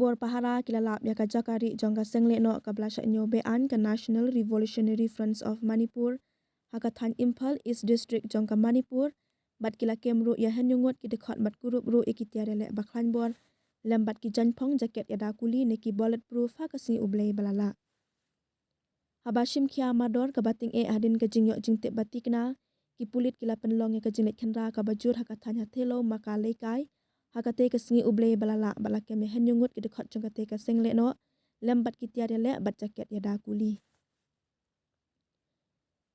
bor pahara kilalap ya ka jakari jongka Singh Lehnoh ka blasha nyobean ka National Revolutionary Front of Manipur hakathan Imphal East District jongka Manipur bat kila kemru ya Ngut ki dekhot bat kurup ru ikitiarele baklan bor lambat ki janpong jaket ya dakuli neki bulletproof hakasi ublei balala habashim khia mador ka bating Hadien ka jingyok jingtip batikna ki Pulit kila penlong ya ka jinglet khenra ka bajur hakathan hathelo maka leikai hakate ka Singi ublei balala balakem ya Ngut ki dekhot jongkate ka Singh Lehnoh lambat ki tiarele bat jaket ya dakuli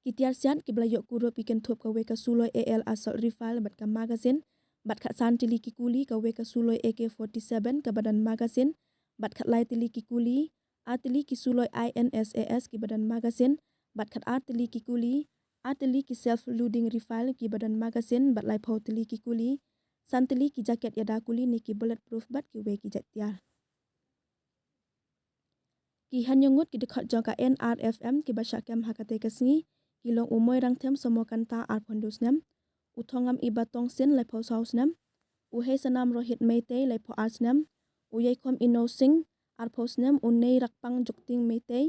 Kitiar sian ki blayok kurup iken thop ka we ka suloi AL assault rifle bat ka magazine bat khat san tili ki kuli ka we ka suloi AK-47 ka badan magazine bat khat lai tili ki kuli atili ki suloi INSAS ki badan magazine bat khat atili ki kuli atili ki self loading rifle ki badan magazine bat lai phau tili ki kuli santili ki jaket ya dakuli ni ki bulletproof bat ki we ki jatiar ki Ngut ki dekhot jongka NRFM ki bashakem hakate ka Singi kilong umoy rang them somokanta arpondus nem uthongam ibatong sin lai phau saus nem uhe sanam rohit meite lai phau ars nem uyai khom ino Singh arphos nem unei rakpang jukting meite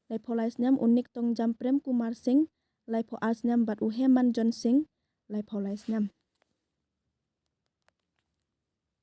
lai phau lais nem unik tong jam prem kumar Singh lai phau ars nem bat uhe man John Singh lai phau lais nem